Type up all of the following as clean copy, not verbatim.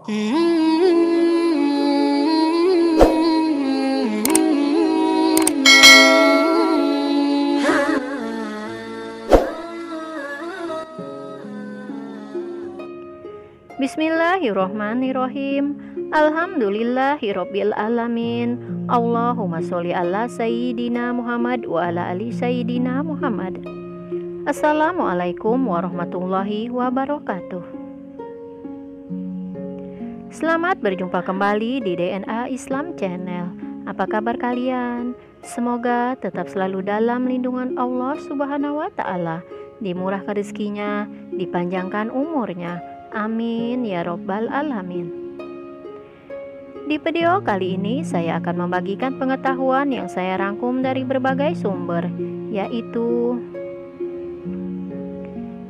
Bismillahirrohmanirrohim. Alhamdulillahirabbil alamin. Allahumma sholli ala sayyidina Muhammad wa ala ali sayyidina Muhammad. Assalamualaikum warahmatullahi wabarakatuh. Selamat berjumpa kembali di DNA Islam Channel. Apa kabar kalian? Semoga tetap selalu dalam lindungan Allah Subhanahu wa Ta'ala, dimurahkan rezekinya, dipanjangkan umurnya. Amin ya Rabbal Alamin. Di video kali ini saya akan membagikan pengetahuan yang saya rangkum dari berbagai sumber, yaitu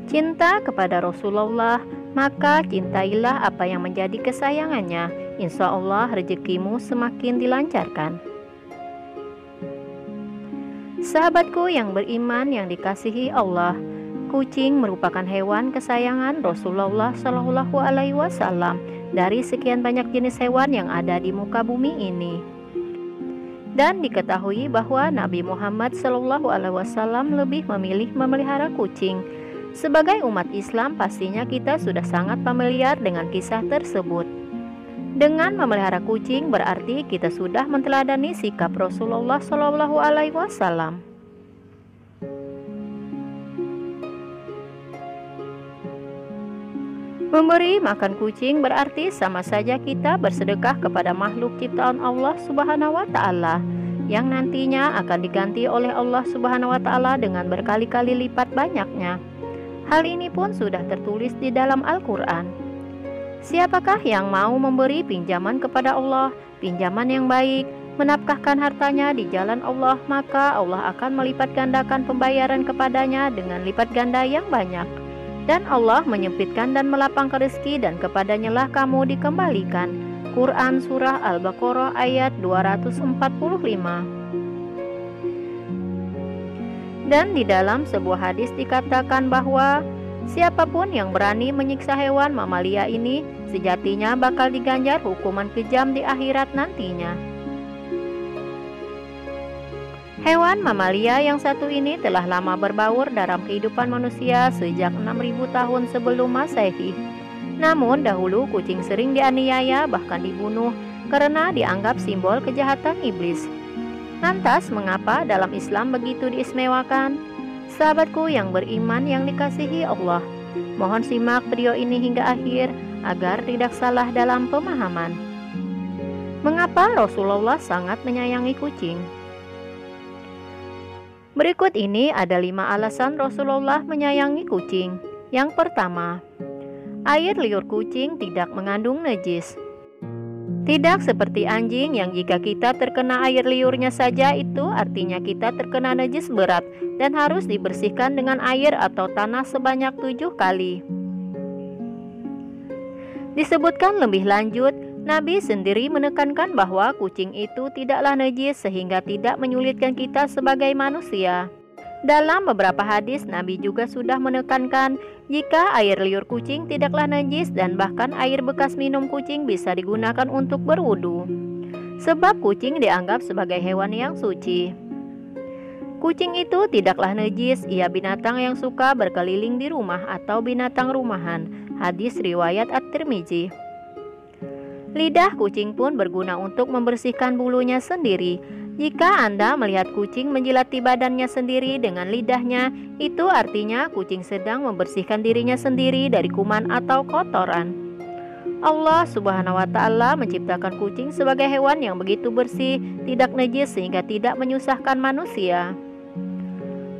cinta kepada Rasulullah, maka cintailah apa yang menjadi kesayangannya. Insya Allah rezekimu semakin dilancarkan. Sahabatku yang beriman yang dikasihi Allah, kucing merupakan hewan kesayangan Rasulullah Shallallahu Alaihi Wasallam dari sekian banyak jenis hewan yang ada di muka bumi ini. Dan diketahui bahwa Nabi Muhammad Shallallahu Alaihi Wasallam lebih memilih memelihara kucing. Sebagai umat Islam pastinya kita sudah sangat familiar dengan kisah tersebut. Dengan memelihara kucing berarti kita sudah menteladani sikap Rasulullah Shallallahu Alaihi Wasallam. Memberi makan kucing berarti sama saja kita bersedekah kepada makhluk ciptaan Allah Subhanahu wa Ta'ala, yang nantinya akan diganti oleh Allah Subhanahu wa Ta'ala dengan berkali-kali lipat banyaknya. Hal ini pun sudah tertulis di dalam Al-Quran. Siapakah yang mau memberi pinjaman kepada Allah, pinjaman yang baik, menafkahkan hartanya di jalan Allah, maka Allah akan melipat gandakan pembayaran kepadanya dengan lipat ganda yang banyak. Dan Allah menyempitkan dan melapangkan rezeki, dan kepadanya lah kamu dikembalikan. Quran Surah Al-Baqarah ayat 245. Dan di dalam sebuah hadis dikatakan bahwa siapapun yang berani menyiksa hewan mamalia ini, sejatinya bakal diganjar hukuman kejam di akhirat nantinya. Hewan mamalia yang satu ini telah lama berbaur dalam kehidupan manusia sejak 6.000 tahun sebelum Masehi. Namun dahulu kucing sering dianiaya bahkan dibunuh karena dianggap simbol kejahatan iblis. Lantas mengapa dalam Islam begitu diistimewakan? Sahabatku yang beriman yang dikasihi Allah, mohon simak video ini hingga akhir agar tidak salah dalam pemahaman. Mengapa Rasulullah sangat menyayangi kucing? Berikut ini ada 5 alasan Rasulullah menyayangi kucing. Yang pertama, air liur kucing tidak mengandung najis. Tidak seperti anjing yang jika kita terkena air liurnya saja itu artinya kita terkena najis berat dan harus dibersihkan dengan air atau tanah sebanyak 7 kali. Disebutkan lebih lanjut, Nabi sendiri menekankan bahwa kucing itu tidaklah najis sehingga tidak menyulitkan kita sebagai manusia. Dalam beberapa hadis, Nabi juga sudah menekankan jika air liur kucing tidaklah najis dan bahkan air bekas minum kucing bisa digunakan untuk berwudu. Sebab kucing dianggap sebagai hewan yang suci. Kucing itu tidaklah najis, ia binatang yang suka berkeliling di rumah atau binatang rumahan. Hadis riwayat At-Tirmizi. Lidah kucing pun berguna untuk membersihkan bulunya sendiri. Jika Anda melihat kucing menjilati badannya sendiri dengan lidahnya, itu artinya kucing sedang membersihkan dirinya sendiri dari kuman atau kotoran. Allah Subhanahu wa Ta'ala menciptakan kucing sebagai hewan yang begitu bersih, tidak najis sehingga tidak menyusahkan manusia.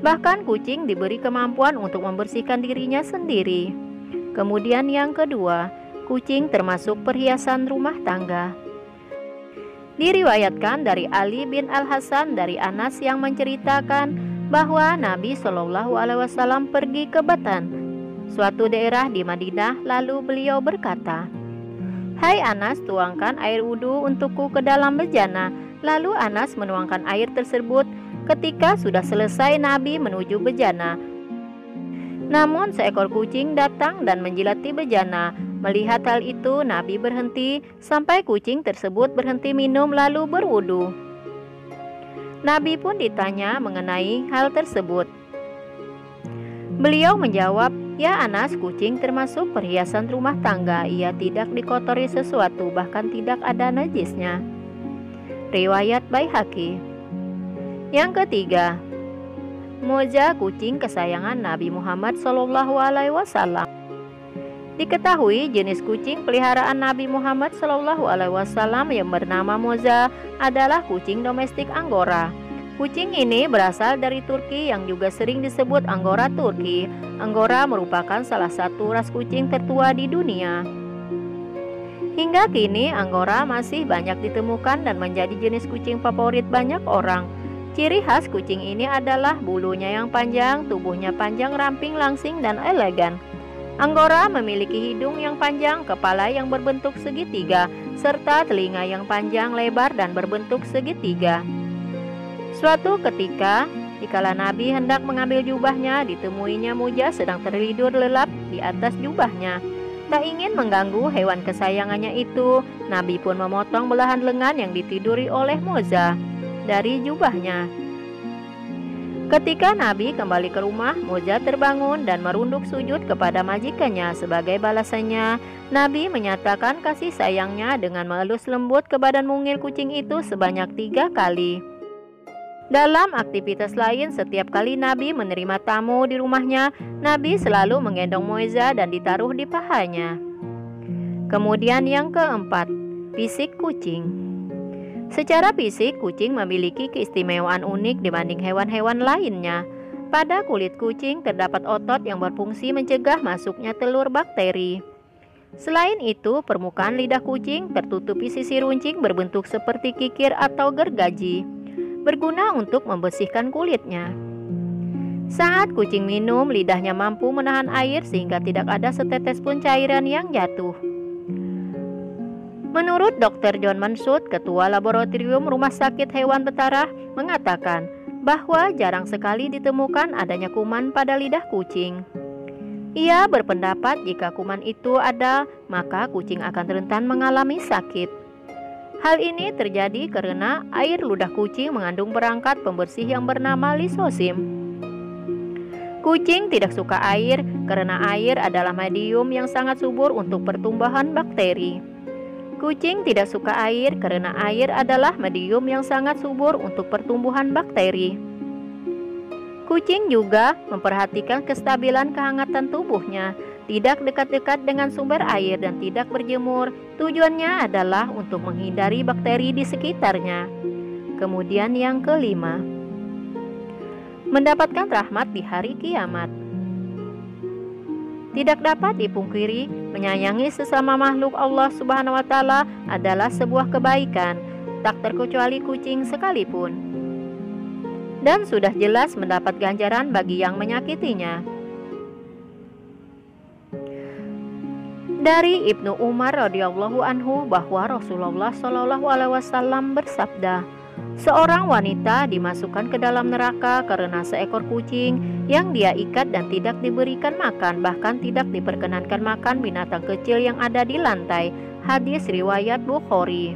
Bahkan kucing diberi kemampuan untuk membersihkan dirinya sendiri. Kemudian yang kedua, kucing termasuk perhiasan rumah tangga. Diriwayatkan dari Ali bin Al-Hasan dari Anas yang menceritakan bahwa Nabi Shallallahu Alaihi Wasallam pergi ke Batan, suatu daerah di Madinah, lalu beliau berkata, "Hai Anas, tuangkan air wudhu untukku ke dalam bejana." Lalu Anas menuangkan air tersebut. Ketika sudah selesai, Nabi menuju bejana. Namun seekor kucing datang dan menjilati bejana. Melihat hal itu, Nabi berhenti sampai kucing tersebut berhenti minum lalu berwudu. Nabi pun ditanya mengenai hal tersebut. Beliau menjawab, "Ya Anas, kucing termasuk perhiasan rumah tangga. Ia tidak dikotori sesuatu, bahkan tidak ada najisnya." Riwayat Baihaqi. Yang ketiga, moza kucing kesayangan Nabi Muhammad SAW. Diketahui jenis kucing peliharaan Nabi Muhammad SAW yang bernama Moza adalah kucing domestik Angora. Kucing ini berasal dari Turki yang juga sering disebut Angora Turki. Angora merupakan salah satu ras kucing tertua di dunia. Hingga kini Angora masih banyak ditemukan dan menjadi jenis kucing favorit banyak orang. Ciri khas kucing ini adalah bulunya yang panjang, tubuhnya panjang, ramping, langsing, dan elegan. Angora memiliki hidung yang panjang, kepala yang berbentuk segitiga, serta telinga yang panjang, lebar, dan berbentuk segitiga. Suatu ketika, dikala Nabi hendak mengambil jubahnya, ditemuinya Moza sedang tertidur lelap di atas jubahnya. Tak ingin mengganggu hewan kesayangannya itu, Nabi pun memotong belahan lengan yang ditiduri oleh Moza dari jubahnya. Ketika Nabi kembali ke rumah, Moza terbangun dan merunduk sujud kepada majikannya. Sebagai balasannya, Nabi menyatakan kasih sayangnya dengan mengelus lembut ke badan mungil kucing itu sebanyak 3 kali. Dalam aktivitas lain, setiap kali Nabi menerima tamu di rumahnya, Nabi selalu menggendong Moza dan ditaruh di pahanya. Kemudian yang keempat, fisik kucing. Secara fisik, kucing memiliki keistimewaan unik dibanding hewan-hewan lainnya. Pada kulit kucing terdapat otot yang berfungsi mencegah masuknya telur bakteri. Selain itu, permukaan lidah kucing tertutupi sisi runcing berbentuk seperti kikir atau gergaji, berguna untuk membersihkan kulitnya. Saat kucing minum, lidahnya mampu menahan air sehingga tidak ada setetes pun cairan yang jatuh. Menurut Dr. John Mansud, Ketua Laboratorium Rumah Sakit Hewan Betara, mengatakan bahwa jarang sekali ditemukan adanya kuman pada lidah kucing. Ia berpendapat jika kuman itu ada, maka kucing akan rentan mengalami sakit. Hal ini terjadi karena air ludah kucing mengandung perangkat pembersih yang bernama lisosim. Kucing tidak suka air karena air adalah medium yang sangat subur untuk pertumbuhan bakteri. Kucing tidak suka air karena air adalah medium yang sangat subur untuk pertumbuhan bakteri. Kucing juga memperhatikan kestabilan kehangatan tubuhnya, tidak dekat-dekat dengan sumber air dan tidak berjemur. Tujuannya adalah untuk menghindari bakteri di sekitarnya. Kemudian yang kelima, mendapatkan rahmat di hari kiamat. Tidak dapat dipungkiri, menyayangi sesama makhluk Allah Subhanahu wa Ta'ala adalah sebuah kebaikan, tak terkecuali kucing sekalipun. Dan sudah jelas mendapat ganjaran bagi yang menyakitinya. Dari Ibnu Umar radhiyallahu anhu bahwa Rasulullah SAW bersabda, seorang wanita dimasukkan ke dalam neraka karena seekor kucing yang dia ikat dan tidak diberikan makan, bahkan tidak diperkenankan makan binatang kecil yang ada di lantai. Hadis riwayat Bukhari.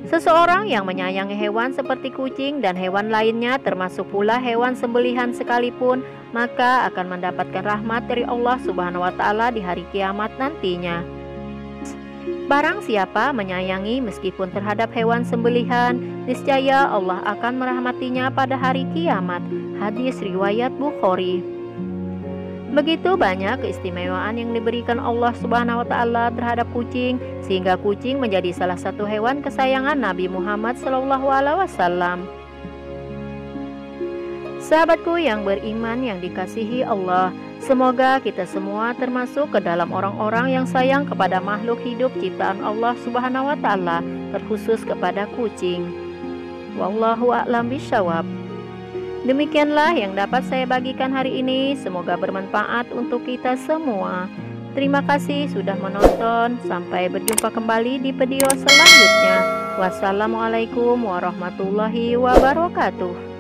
Seseorang yang menyayangi hewan seperti kucing dan hewan lainnya, termasuk pula hewan sembelihan sekalipun, maka akan mendapatkan rahmat dari Allah Subhanahu wa Ta'ala di hari kiamat nantinya. Barang siapa menyayangi meskipun terhadap hewan sembelihan, niscaya Allah akan merahmatinya pada hari kiamat. Hadis riwayat Bukhari. Begitu banyak keistimewaan yang diberikan Allah Subhanahu wa Ta'ala terhadap kucing, sehingga kucing menjadi salah satu hewan kesayangan Nabi Muhammad SAW. Sahabatku yang beriman yang dikasihi Allah, semoga kita semua termasuk ke dalam orang-orang yang sayang kepada makhluk hidup ciptaan Allah Subhanahu wa Ta'ala, terkhusus kepada kucing. Wallahu a'lam bishawab. Demikianlah yang dapat saya bagikan hari ini, semoga bermanfaat untuk kita semua. Terima kasih sudah menonton, sampai berjumpa kembali di video selanjutnya. Wassalamualaikum warahmatullahi wabarakatuh.